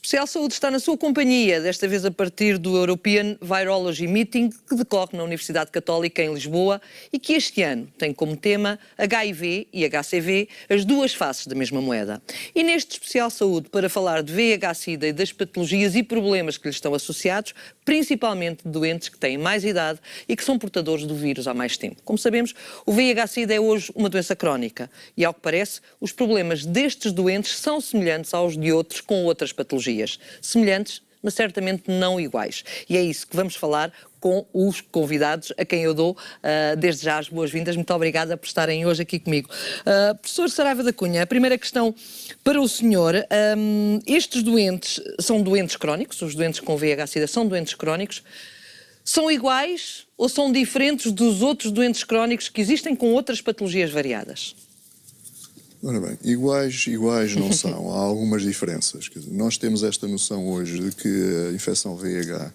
Especial Saúde está na sua companhia, desta vez a partir do European Virology Meeting, que decorre na Universidade Católica em Lisboa e que este ano tem como tema HIV e HCV, as duas faces da mesma moeda. E neste Especial Saúde, para falar de VIH-Sida e das patologias e problemas que lhes estão associados, principalmente de doentes que têm mais idade e que são portadores do vírus há mais tempo. Como sabemos, o VIH-Sida é hoje uma doença crónica e, ao que parece, os problemas destes doentes são semelhantes aos de outros com outras patologias. Semelhantes, mas certamente não iguais. E é isso que vamos falar com os convidados, a quem eu dou desde já as boas-vindas. Muito obrigada por estarem hoje aqui comigo. Professor Saraiva da Cunha, a primeira questão para o senhor. Estes doentes são doentes crónicos, os doentes com VIH-Sida são doentes crónicos. São iguais ou são diferentes dos outros doentes crónicos que existem com outras patologias variadas? Ora bem, iguais não são, há algumas diferenças. Quer dizer, nós temos esta noção hoje de que a infecção VIH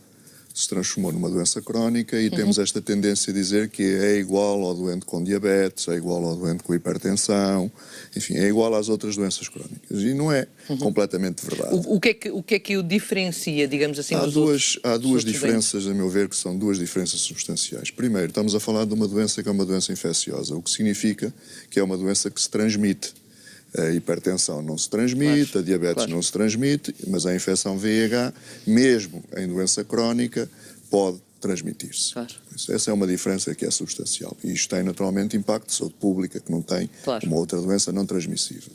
se transformou numa doença crónica e temos esta tendência a dizer que é igual ao doente com diabetes, é igual ao doente com hipertensão, enfim, é igual às outras doenças crónicas. E não é completamente verdade. O que é que o diferencia, digamos assim, Há duas diferenças, a meu ver, que são duas diferenças substanciais. Primeiro, estamos a falar de uma doença que é uma doença infecciosa, o que significa que é uma doença que se transmite. A hipertensão não se transmite, claro, a diabetes não se transmite, mas a infecção VIH, mesmo em doença crónica, pode transmitir-se. Claro. Essa é uma diferença que é substancial. E isto tem naturalmente impacto de saúde pública, que não tem uma outra doença não transmissível.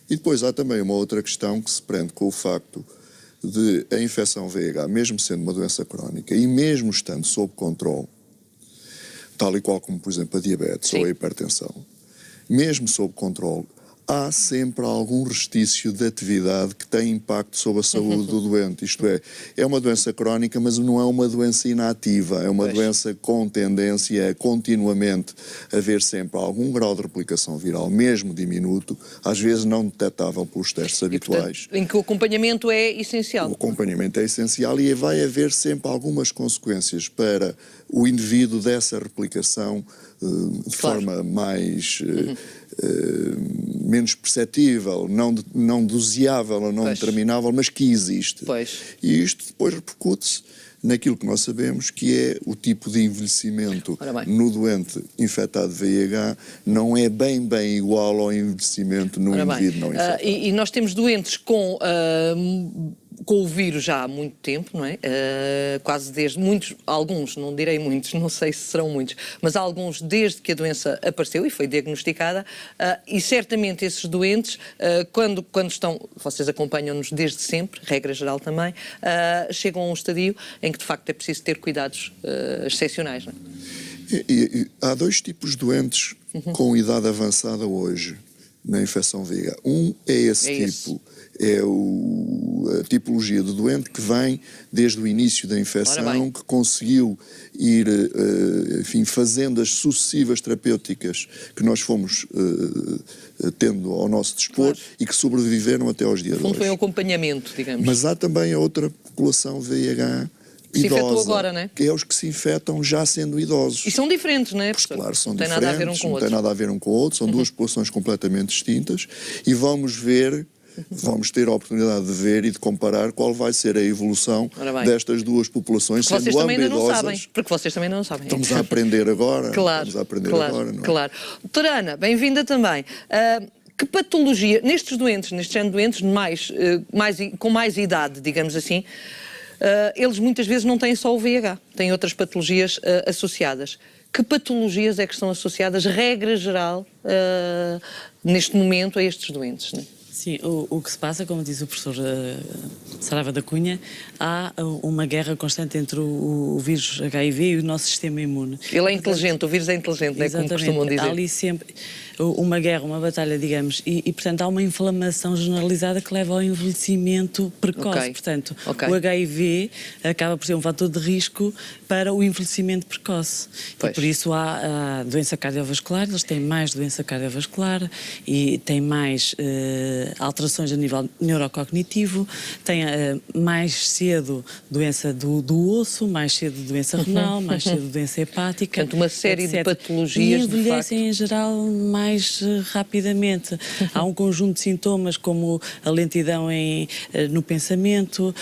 E depois há também uma outra questão que se prende com o facto de a infecção VIH, mesmo sendo uma doença crónica e mesmo estando sob controle, tal e qual como, por exemplo, a diabetes ou a hipertensão, mesmo sob controle, há sempre algum restício de atividade que tem impacto sobre a saúde do doente. Isto é uma doença crónica, mas não é uma doença inativa, é uma doença com tendência a continuamente haver sempre algum grau de replicação viral, mesmo diminuto, às vezes não detectável pelos testes habituais. Portanto, em que o acompanhamento é essencial. O acompanhamento é essencial e vai haver sempre algumas consequências para o indivíduo dessa replicação de forma mais... menos perceptível, não doseável ou não determinável, mas que existe. E isto depois repercute-se naquilo que nós sabemos que é o tipo de envelhecimento no doente infectado de VIH não é bem igual ao envelhecimento no indivíduo não infectado. E nós temos doentes com o vírus já há muito tempo, não é? Quase desde alguns, não direi muitos, não sei se serão muitos, mas alguns desde que a doença apareceu e foi diagnosticada, e certamente esses doentes, quando estão, vocês acompanham-nos desde sempre, regra geral também, chegam a um estadio em que de facto é preciso ter cuidados excepcionais, não é? Há dois tipos de doentes com idade avançada hoje na infecção VIH. Um é esse tipo. É a tipologia do doente que vem desde o início da infecção, que conseguiu ir, enfim, fazendo as sucessivas terapêuticas que nós fomos tendo ao nosso dispor e que sobreviveram até aos dias de hoje. Foi um acompanhamento, digamos. Mas há também a outra população VIH idosa, agora, não é? Que é os que se infectam já sendo idosos. E são diferentes, não é? Pois, claro, são diferentes, não tem nada a ver um com o outro, são duas populações completamente distintas e vamos ter a oportunidade de ver e de comparar qual vai ser a evolução destas duas populações, sendo ambas idosas. Porque vocês também não sabem. Estamos a aprender agora. Claro. Doutora Ana, bem-vinda também. Que patologia, nestes género de doentes com mais idade, digamos assim, eles muitas vezes não têm só o VIH, têm outras patologias associadas. Que patologias é que estão associadas, regra geral, neste momento, a estes doentes, não é? Sim, o que se passa, como diz o professor Saraiva da Cunha, há uma guerra constante entre o vírus HIV e o nosso sistema imune. Ele é inteligente, o vírus é inteligente, não é como costumam dizer. Há ali sempre uma guerra, uma batalha, digamos, e portanto há uma inflamação generalizada que leva ao envelhecimento precoce. Portanto, o HIV acaba por ser um fator de risco para o envelhecimento precoce. E por isso há doença cardiovascular, eles têm mais doença cardiovascular e têm mais alterações a nível neurocognitivo, tem mais cedo doença do osso, mais cedo doença renal, mais cedo doença hepática. Portanto, uma série de patologias, e envelhecem em geral mais rapidamente. Há um conjunto de sintomas como a lentidão no pensamento,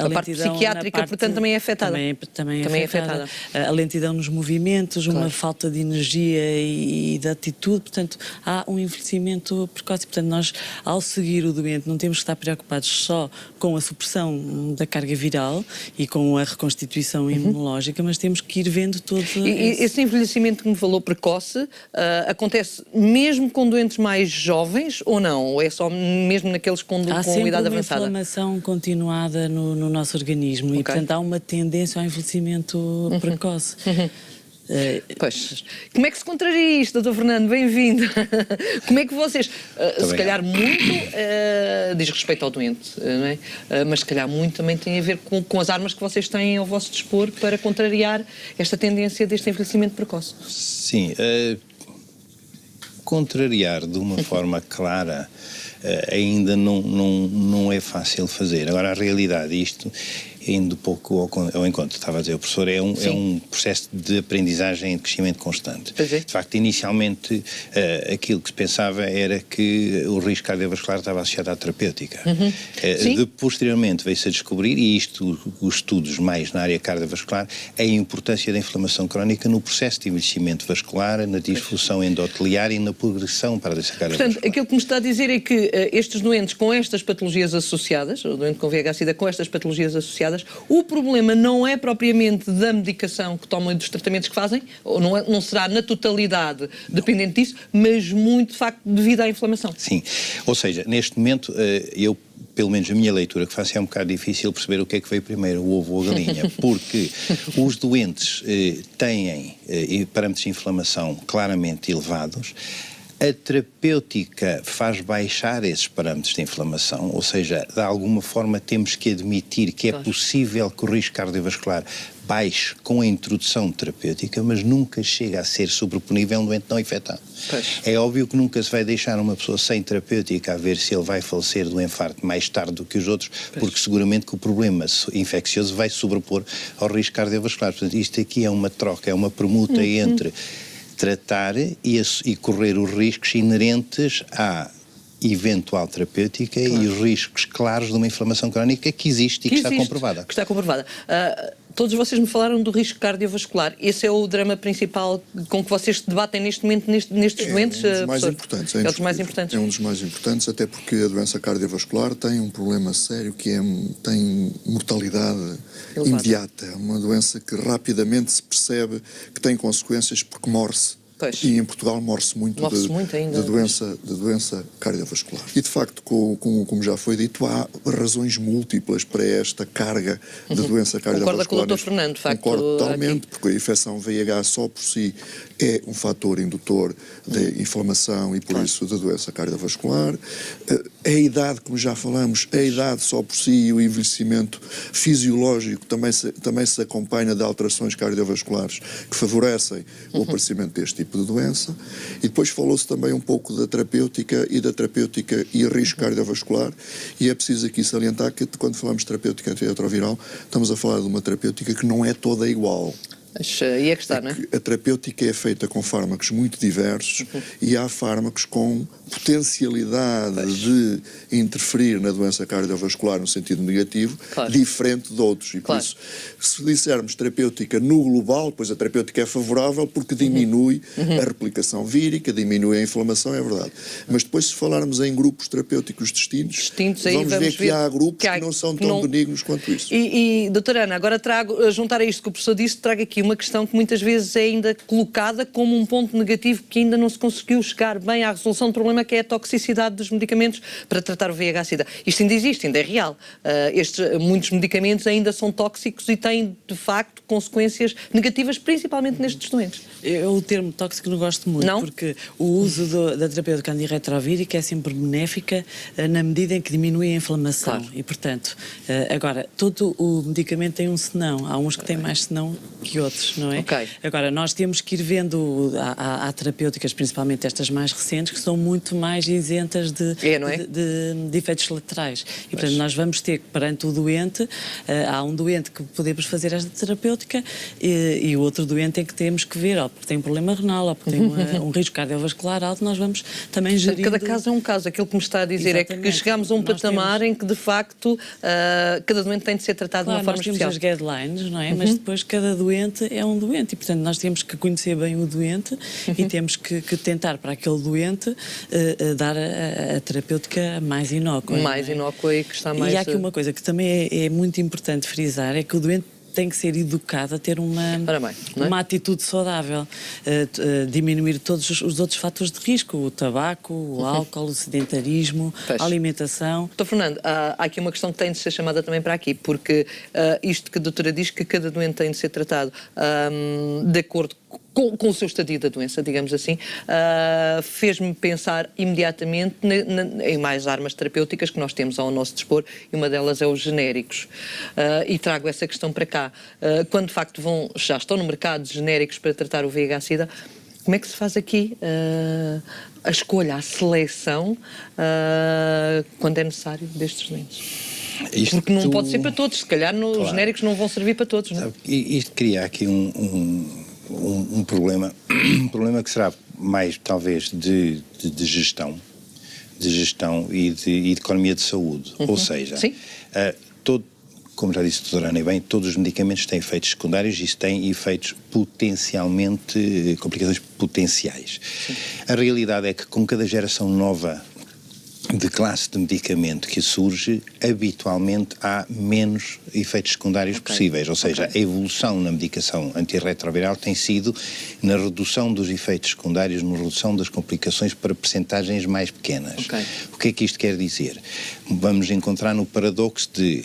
a parte psiquiátrica, portanto, também é afetada. Também é afetada. A lentidão nos movimentos, uma falta de energia e de atitude, portanto, há um envelhecimento precoce. Portanto, nós, ao seguir o doente, não temos que estar preocupados só com a supressão da carga viral e com a reconstituição imunológica, mas temos que ir vendo todo esse envelhecimento que me falou precoce acontece mesmo com doentes mais jovens ou não? Ou é só mesmo naqueles com idade avançada? Há sempre uma inflamação continuada no nosso organismo e, portanto, há uma tendência ao envelhecimento precoce. Pois, como é que se contraria isto, Dr. Fernando? Bem-vindo. Como é que vocês, se calhar muito, diz respeito ao doente, não é? Mas se calhar muito também tem a ver com as armas que vocês têm ao vosso dispor para contrariar esta tendência deste envelhecimento precoce? Sim, contrariar de uma forma clara ainda não é fácil fazer. Agora, a realidade, isto, indo pouco ao encontro, estava a dizer o professor, é um processo de aprendizagem e de crescimento constante. De facto, inicialmente, aquilo que se pensava era que o risco cardiovascular estava associado à terapêutica. Posteriormente veio-se a descobrir, e isto, os estudos mais na área cardiovascular, a importância da inflamação crónica no processo de envelhecimento vascular, na disfunção endoteliar e na progressão para a doença cardiovascular. Portanto, aquilo que me está a dizer é que estes doentes com estas patologias associadas, o doente com VIH-Sida com estas patologias associadas, o problema não é propriamente da medicação que tomam e dos tratamentos que fazem, ou não será na totalidade dependente disso, mas muito, de facto, devido à inflamação. Sim, ou seja, neste momento, pelo menos a minha leitura que faço, é um bocado difícil perceber o que é que veio primeiro, o ovo ou a galinha, porque os doentes têm parâmetros de inflamação claramente elevados. A terapêutica faz baixar esses parâmetros de inflamação, ou seja, de alguma forma temos que admitir que é possível que o risco cardiovascular baixe com a introdução terapêutica, mas nunca chega a ser sobreponível um doente não infectado. É óbvio que nunca se vai deixar uma pessoa sem terapêutica a ver se ele vai falecer do infarto mais tarde do que os outros, porque seguramente que o problema infeccioso vai sobrepor ao risco cardiovascular. Portanto, isto aqui é uma troca, é uma permuta entre tratar e correr os riscos inerentes à eventual terapêutica e os riscos claros de uma inflamação crónica que existe e que está comprovada. Que está comprovada. Todos vocês me falaram do risco cardiovascular. Esse é o drama principal com que vocês debatem neste momento nestes doentes? É um dos mais importantes. É um dos mais importantes. É um dos mais importantes, até porque a doença cardiovascular tem um problema sério que tem mortalidade imediata. É uma doença que rapidamente se percebe que tem consequências porque morre-se. E em Portugal morre-se muito da doença cardiovascular. E de facto, como já foi dito, há razões múltiplas para esta carga de doença cardiovascular. Concorda com o Dr. Fernando, de facto? Concordo totalmente, porque a infecção VIH só por si é um fator indutor de inflamação e por isso da doença cardiovascular. A idade, como já falamos, a idade só por si e o envelhecimento fisiológico também se acompanha de alterações cardiovasculares que favorecem o aparecimento deste tipo de doença. E depois falou-se também um pouco da terapêutica e risco cardiovascular, e é preciso aqui salientar que quando falamos de terapêutica antirretroviral estamos a falar de uma terapêutica que não é toda igual. E é que está, não é? A terapêutica é feita com fármacos muito diversos e há fármacos com potencialidade de interferir na doença cardiovascular no sentido negativo, diferente de outros. E por isso, se dissermos terapêutica no global, pois a terapêutica é favorável porque diminui a replicação vírica, diminui a inflamação, é verdade. Mas depois, se falarmos em grupos terapêuticos distintos vamos ver que há grupos que não são tão benignos quanto isso. E doutora Ana, agora trago, juntar a isto que o professor disse, trago aqui uma questão que muitas vezes é ainda colocada como um ponto negativo que ainda não se conseguiu chegar bem à resolução do problema, que é a toxicidade dos medicamentos para tratar o VIH-Sida. Isto ainda existe, ainda é real. Muitos medicamentos ainda são tóxicos e têm, de facto, consequências negativas, principalmente nestes doentes. Eu o termo tóxico não gosto muito, porque o uso da terapêutica antirretrovírica é sempre benéfica na medida em que diminui a inflamação. E, portanto, agora, todo o medicamento tem um senão. Há uns que têm mais senão que outros. outros, não é? Okay. Agora, nós temos que ir vendo, há terapêuticas, principalmente estas mais recentes, que são muito mais isentas de efeitos colaterais. E, portanto, nós vamos ter que, perante o doente, há um doente que podemos fazer esta terapêutica e o outro doente é que temos que ver, ou porque tem um problema renal, ou porque tem um risco cardiovascular alto, nós vamos também gerir. Cada caso é um caso. Aquilo que me está a dizer é que chegamos a um patamar em que, de facto, cada doente tem de ser tratado de uma forma especial. Nós temos as guidelines, não é? Mas depois cada doente é um doente e, portanto, nós temos que conhecer bem o doente e temos que tentar para aquele doente dar a terapêutica mais inócua. Mais inócua e que está mais... E há aqui uma coisa que também é muito importante frisar, é que o doente tem que ser educado a ter uma atitude saudável, diminuir todos os outros fatores de risco, o tabaco, o álcool, o sedentarismo, a alimentação. Doutor Fernando, há aqui uma questão que tem de ser chamada também para aqui, porque isto que a doutora diz, que cada doente tem de ser tratado de acordo com o seu estadio da doença, digamos assim, fez-me pensar imediatamente em mais armas terapêuticas que nós temos ao nosso dispor, e uma delas é os genéricos. E trago essa questão para cá. Quando de facto já estão no mercado genéricos para tratar o VIH-Sida, como é que se faz aqui a escolha, a seleção, quando é necessário, destes doentes? Porque não pode ser para todos, se calhar os genéricos não vão servir para todos, não é? Isto cria aqui um problema que será mais talvez de gestão e de economia de saúde. Ou seja, como já disse a doutora Ana bem, todos os medicamentos têm efeitos secundários e têm efeitos potencialmente, complicações potenciais. Sim. A realidade é que com cada geração nova de classe de medicamento que surge, habitualmente há menos efeitos secundários possíveis. Ou seja, a evolução na medicação antirretroviral tem sido na redução dos efeitos secundários, na redução das complicações para percentagens mais pequenas. O que é que isto quer dizer? Vamos encontrar no paradoxo de,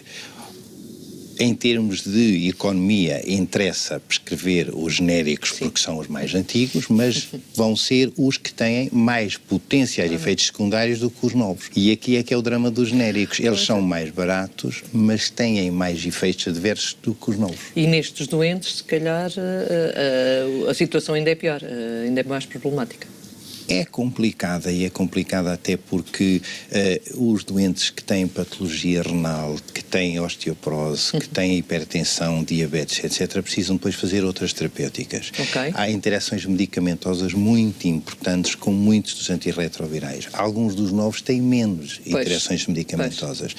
em termos de economia, interessa prescrever os genéricos porque são os mais antigos, mas vão ser os que têm mais potenciais efeitos secundários do que os novos. E aqui é que é o drama dos genéricos. Eles são mais baratos, mas têm mais efeitos adversos do que os novos. E nestes doentes, se calhar, a situação ainda é pior, ainda é mais problemática. É complicada, e é complicada até porque os doentes que têm patologia renal, que têm osteoporose, que têm hipertensão, diabetes, etc., precisam depois fazer outras terapêuticas. Há interações medicamentosas muito importantes com muitos dos antirretrovirais. Alguns dos novos têm menos interações medicamentosas.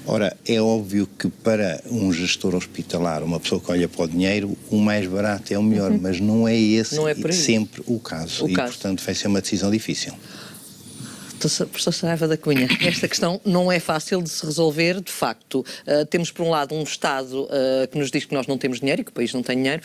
Ora, é óbvio que para um gestor hospitalar, uma pessoa que olha para o dinheiro, o mais barato é o melhor, mas não é esse sempre o caso. Portanto, vai ser uma decisão difícil. Professor Saraiva da Cunha, esta questão não é fácil de se resolver, de facto. Temos, por um lado, um Estado que nos diz que nós não temos dinheiro e que o país não tem dinheiro,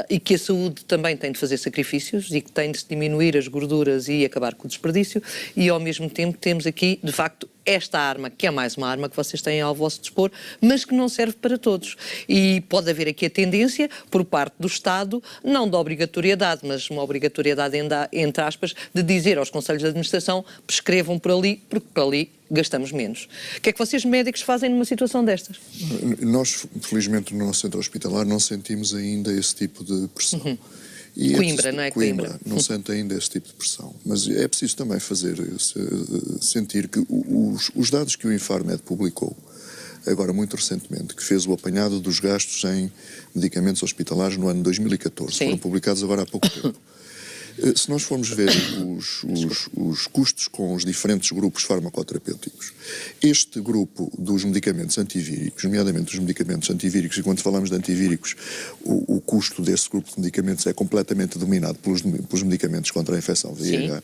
e que a saúde também tem de fazer sacrifícios e que tem de se diminuir as gorduras e acabar com o desperdício, e ao mesmo tempo temos aqui, de facto, esta arma, que é mais uma arma que vocês têm ao vosso dispor, mas que não serve para todos. E pode haver aqui a tendência, por parte do Estado, não da obrigatoriedade, mas uma obrigatoriedade, entre aspas, de dizer aos conselhos de administração: prescrevam por ali, porque por ali gastamos menos. O que é que vocês médicos fazem numa situação destas? Nós, felizmente, no nosso centro hospitalar não sentimos ainda esse tipo de pressão. E Coimbra, não é? Coimbra não sente ainda esse tipo de pressão. Mas é preciso também sentir que os dados que o Infarmed publicou, agora muito recentemente, que fez o apanhado dos gastos em medicamentos hospitalares no ano 2014, foram publicados agora há pouco tempo. Se nós formos ver os custos com os diferentes grupos farmacoterapêuticos, este grupo dos medicamentos antivíricos, nomeadamente os medicamentos antivíricos, e quando falamos de antivíricos, o custo desse grupo de medicamentos é completamente dominado pelos medicamentos contra a infecção VIH,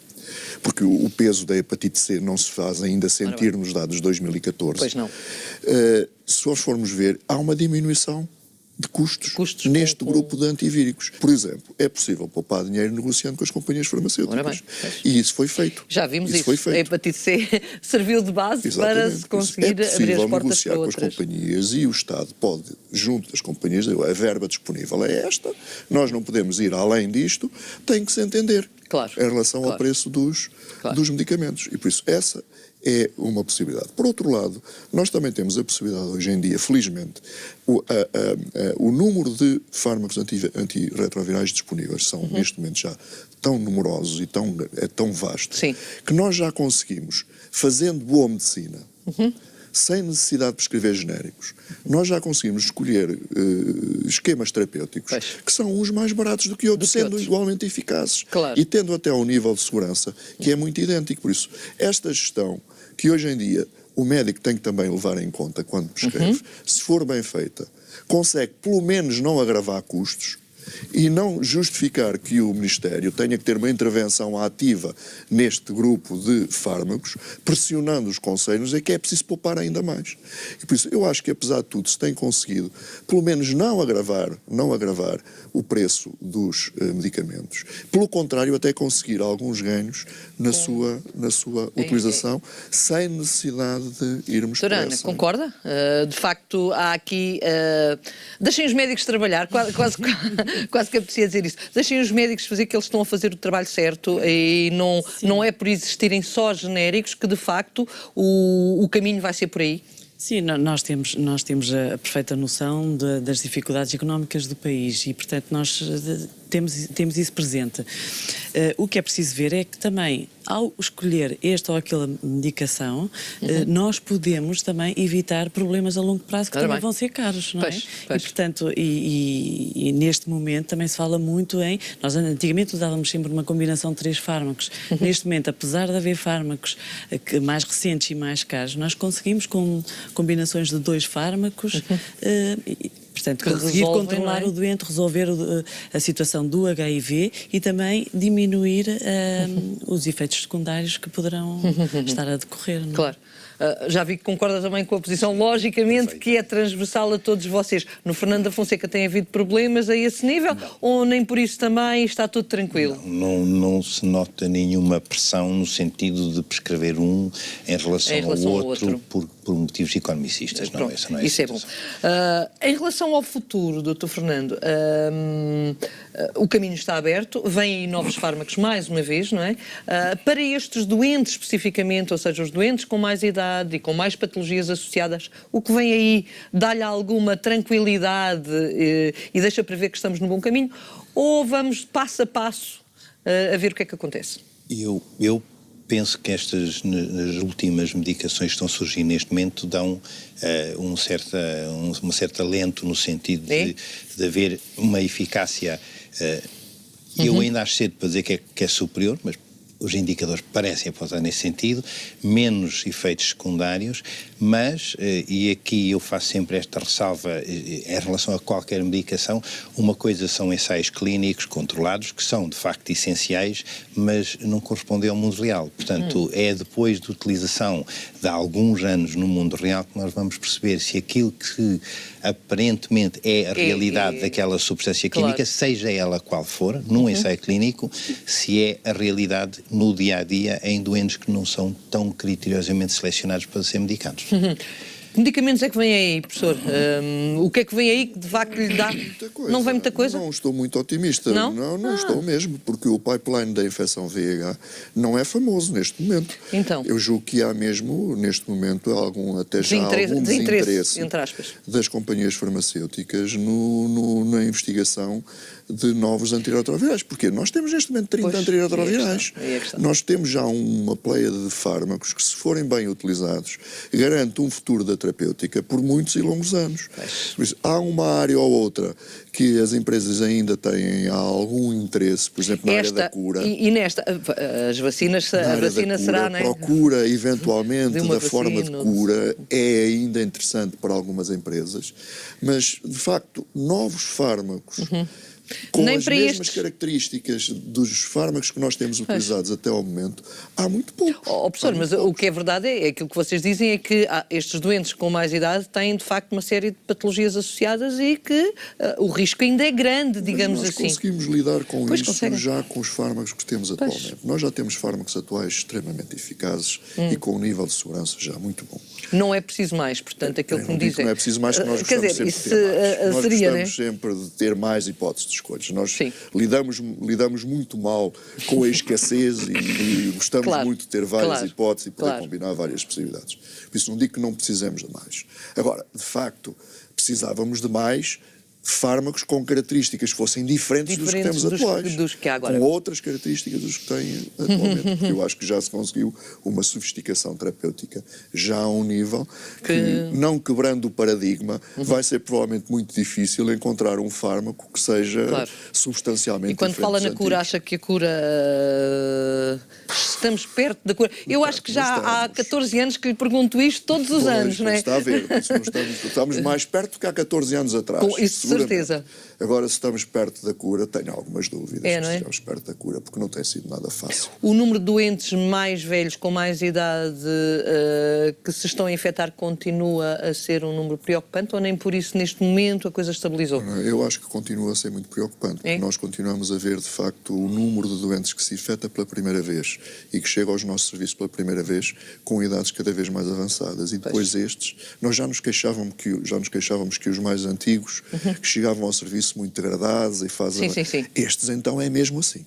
porque o peso da hepatite C não se faz ainda sentir nos dados de 2014. Pois não. Se nós formos ver, há uma diminuição de custos neste grupo de antivíricos. Por exemplo, é possível poupar dinheiro negociando com as companhias farmacêuticas. E isso foi feito. Já vimos isso. A hepatite C serviu de base para se conseguir abrir as portas para outras. É possível negociar com as companhias e o Estado pode, junto das companhias, a verba disponível é esta, nós não podemos ir além disto, tem que se entender em relação ao preço dos medicamentos. E por isso essa é uma possibilidade. Por outro lado, nós também temos a possibilidade hoje em dia, felizmente, o número de fármacos antirretrovirais disponíveis são neste momento já tão numerosos e é tão vasto que nós já conseguimos, fazendo boa medicina, sem necessidade de prescrever genéricos, nós já conseguimos escolher esquemas terapêuticos que são uns mais baratos do que outros, sendo igualmente eficazes e tendo até um nível de segurança que é muito idêntico. Por isso, esta gestão que hoje em dia o médico tem que também levar em conta quando prescreve, se for bem feita, consegue pelo menos não agravar custos e não justificar que o Ministério tenha que ter uma intervenção ativa neste grupo de fármacos, pressionando os conselhos, é que é preciso poupar ainda mais. E por isso, eu acho que apesar de tudo se tem conseguido, pelo menos não agravar o preço dos medicamentos. Pelo contrário, até conseguir alguns ganhos na sua utilização, sem necessidade de irmos para Ana, concorda? De facto, há aqui... deixem os médicos trabalhar, quase que apetecia dizer isso. Deixem os médicos fazer que eles estão a fazer o trabalho certo e não é por existirem só genéricos que, de facto, o caminho vai ser por aí. Sim, nós temos a perfeita noção das dificuldades económicas do país e, portanto, nós temos isso presente. O que é preciso ver é que também, ao escolher esta ou aquela medicação, nós podemos também evitar problemas a longo prazo que também vão ser caros, não é? E, portanto, e neste momento também se fala muito em... Nós antigamente usávamos sempre uma combinação de 3 fármacos. Neste momento, apesar de haver fármacos mais recentes e mais caros, nós conseguimos com combinações de 2 fármacos... Portanto, conseguir controlar o doente, resolver a situação do HIV e também diminuir os efeitos secundários que poderão estar a decorrer. Não é? Claro. Já vi que concorda também com a posição, logicamente, que é transversal a todos vocês. No Fernando da Fonseca tem havido problemas a esse nível? Ou nem por isso também está tudo tranquilo? Não se nota nenhuma pressão no sentido de prescrever um em relação ao outro. Por motivos economicistas. Não, essa não é isso é bom. Em relação ao futuro, Dr. Fernando, o caminho está aberto, vêm aí novos fármacos mais uma vez, não é? Para estes doentes especificamente, ou seja, os doentes com mais idade e com mais patologias associadas, o que vem aí dá-lhe alguma tranquilidade e deixa prever que estamos no bom caminho? Ou vamos passo a passo a ver o que é que acontece? Eu penso que estas últimas medicações que estão a surgir neste momento dão um certo alento no sentido de haver uma eficácia. Eu ainda acho cedo para dizer que é superior, mas os indicadores parecem apontar nesse sentido, menos efeitos secundários, mas, e aqui eu faço sempre esta ressalva em relação a qualquer medicação, uma coisa são ensaios clínicos controlados, que são de facto essenciais, mas não correspondem ao mundo real. Portanto, é depois de utilização de alguns anos no mundo real que nós vamos perceber se aquilo que aparentemente é a realidade daquela substância clínica, seja ela qual for, num ensaio clínico, se é a realidade no dia-a-dia em doentes que não são tão criteriosamente selecionados para ser medicados. Que medicamentos é que vem aí, professor? O que é que vem aí que de facto lhe dá? Não vem muita coisa? Não estou muito otimista. Não estou mesmo, porque o pipeline da infecção VIH não é famoso neste momento. Então? Eu julgo que há mesmo, neste momento, algum desinteresse entre aspas, das companhias farmacêuticas na investigação de novos antirretrovirais, porque nós temos neste momento 30 antirretrovirais. Nós temos já uma pleia de fármacos que, se forem bem utilizados, garante um futuro da terapêutica por muitos e longos anos. Por isso, há uma área ou outra que as empresas ainda têm algum interesse, por exemplo, na área da cura. E nesta, as vacinas, a vacina será, não é? A procura, eventualmente, da forma de cura é ainda interessante para algumas empresas, mas, de facto, novos fármacos com as mesmas características dos fármacos que nós temos utilizados até ao momento, há muito pouco. Professor, mas o que é verdade é aquilo que vocês dizem é que estes doentes com mais idade têm, de facto, uma série de patologias associadas e que o risco ainda é grande, digamos assim. Nós conseguimos lidar com isso já com os fármacos que temos atualmente. Nós já temos fármacos atuais extremamente eficazes e com um nível de segurança já muito bom. Não é preciso mais, portanto, aquilo que me dizem. Não é preciso mais, que nós gostamos sempre de ter mais. Nós gostamos sempre de ter mais hipóteses de escolhas. Nós lidamos muito mal com a escassez e gostamos muito de ter várias hipóteses e poder combinar várias possibilidades. Por isso não digo que não precisamos de mais. Agora, de facto, precisávamos de mais fármacos com características que fossem diferentes dos que temos atuais, dos que há agora. com outras características dos que têm atualmente, porque eu acho que já se conseguiu uma sofisticação terapêutica já a um nível que não quebrando o paradigma, vai ser provavelmente muito difícil encontrar um fármaco que seja substancialmente diferente. E quando fala na cura, acha que a cura... estamos perto da cura? Eu acho que já há 14 anos que lhe pergunto isto todos os anos, não é? Está a ver, estamos mais perto do que há 14 anos atrás. Isso certeza. Agora, se estamos perto da cura, tenho algumas dúvidas se estamos perto da cura, porque não tem sido nada fácil. O número de doentes mais velhos, com mais idade, que se estão a infectar, continua a ser um número preocupante, ou nem por isso, neste momento, a coisa estabilizou? Eu acho que continua a ser muito preocupante, porque nós continuamos a ver, de facto, o número de doentes que se infecta pela primeira vez e que chega aos nossos serviços pela primeira vez, com idades cada vez mais avançadas. E depois estes, nós já nos queixávamos que os mais antigos, que chegavam ao serviço muito degradados e fazem... Sim. Estes, então, é mesmo assim.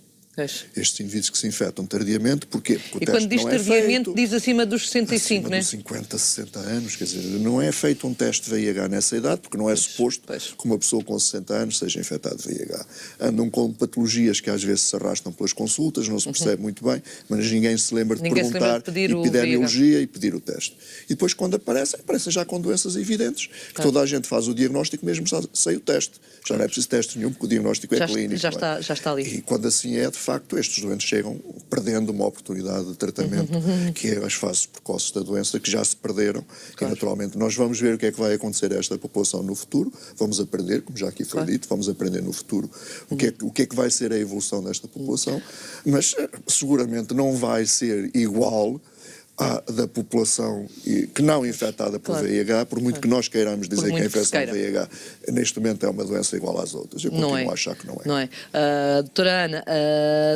Estes indivíduos que se infectam tardiamente, porquê? Porque e quando diz tardiamente, diz acima dos 65, acima dos 50, 60 anos, quer dizer, não é feito um teste de VIH nessa idade, porque não é suposto que uma pessoa com 60 anos seja infectada de VIH. Andam com patologias que às vezes se arrastam pelas consultas, não se percebe muito bem, mas ninguém se lembra de perguntar epidemiologia e pedir o teste. E depois, quando aparecem já com doenças evidentes, que toda a gente faz o diagnóstico mesmo sem o teste. Já não é preciso teste nenhum, porque o diagnóstico é clínico. Já está ali. E quando assim é, de facto, estes doentes chegam perdendo uma oportunidade de tratamento, que é as fases precoces da doença, que já se perderam. E, naturalmente, nós vamos ver o que é que vai acontecer a esta população no futuro. Vamos aprender, como já aqui foi dito, vamos aprender no futuro o que é que vai ser a evolução desta população. Mas, seguramente, não vai ser igual da população que não infectada por VIH, por muito que nós queiramos dizer que a infecção de VIH neste momento é uma doença igual às outras. Eu continuo a achar que não é. Não é. Doutora Ana,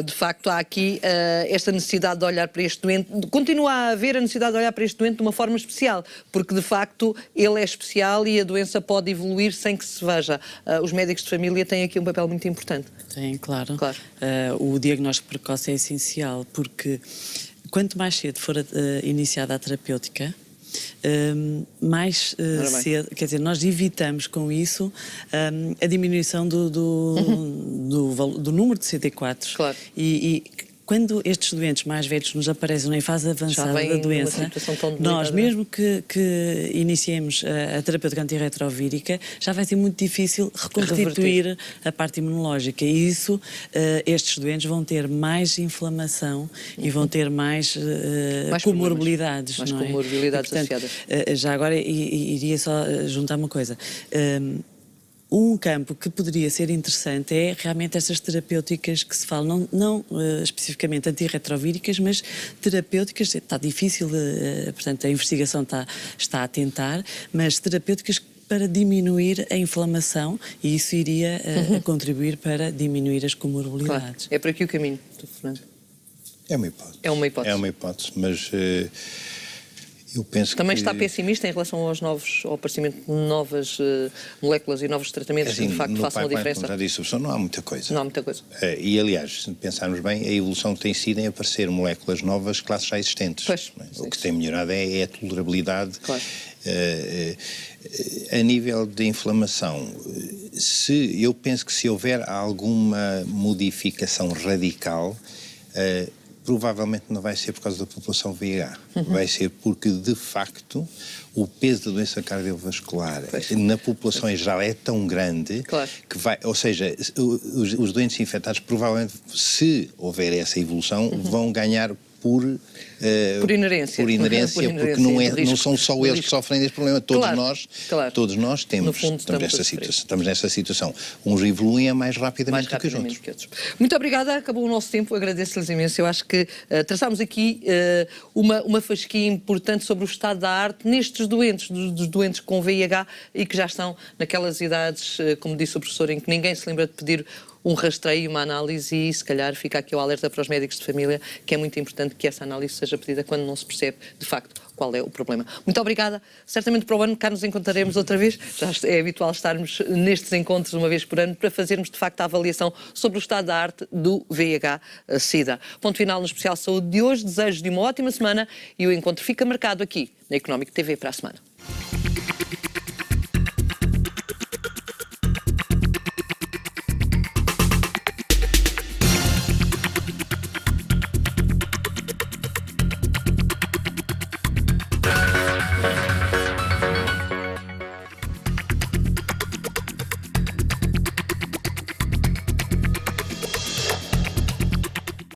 de facto há aqui esta necessidade de olhar para este doente, continua a haver a necessidade de olhar para este doente de uma forma especial, porque de facto ele é especial e a doença pode evoluir sem que se veja. Os médicos de família têm aqui um papel muito importante. Tem, claro. O diagnóstico precoce é essencial, porque quanto mais cedo for iniciada a terapêutica, mais cedo, quer dizer, nós evitamos com isso a diminuição do número de CD4. E quando estes doentes mais velhos nos aparecem em fase avançada da doença, nós, mesmo que iniciemos a terapêutica antirretrovírica, já vai ser muito difícil reconstituir a parte imunológica. E isso, estes doentes vão ter mais inflamação e vão ter mais comorbilidades. Mais comorbilidades associadas. Já agora iria só juntar uma coisa. Um campo que poderia ser interessante é realmente essas terapêuticas que se falam, não especificamente antirretrovíricas, mas terapêuticas, está difícil, portanto a investigação está a tentar, mas terapêuticas para diminuir a inflamação, e isso iria contribuir para diminuir as comorbilidades. É por aqui o caminho, Fernando? É uma hipótese. É uma hipótese. É uma hipótese, mas... eu penso também está pessimista em relação ao aparecimento de novas moléculas e novos tratamentos que de facto façam a diferença? Já disse, não há muita coisa. Não há muita coisa. E aliás, se pensarmos bem, a evolução tem sido em aparecer moléculas novas, classes já existentes. O que tem melhorado é a tolerabilidade. A nível de inflamação, eu penso que se houver alguma modificação radical, provavelmente não vai ser por causa da população VIH. Vai ser porque, de facto, o peso da doença cardiovascular na população em geral é tão grande que vai... Ou seja, os doentes infectados, provavelmente, se houver essa evolução, vão ganhar por inerência, porque não são só eles que sofrem deste problema, todos nós temos, estamos nessa situação. Uns evoluem mais rapidamente do que os outros. Muito obrigada, acabou o nosso tempo, agradeço-lhes imenso. Eu acho que traçámos aqui uma fasquia importante sobre o estado da arte nestes doentes, dos doentes com VIH e que já estão naquelas idades, como disse o professor, em que ninguém se lembra de pedir um rastreio, uma análise e, se calhar, fica aqui o alerta para os médicos de família, que é muito importante que essa análise seja pedida quando não se percebe, de facto, qual é o problema. Muito obrigada. Certamente para o ano cá nos encontraremos outra vez. Já é habitual estarmos nestes encontros uma vez por ano para fazermos, de facto, a avaliação sobre o estado da arte do VIH-Sida. Ponto final no Especial Saúde de hoje. Desejo de uma ótima semana e o encontro fica marcado aqui na Económico TV para a semana.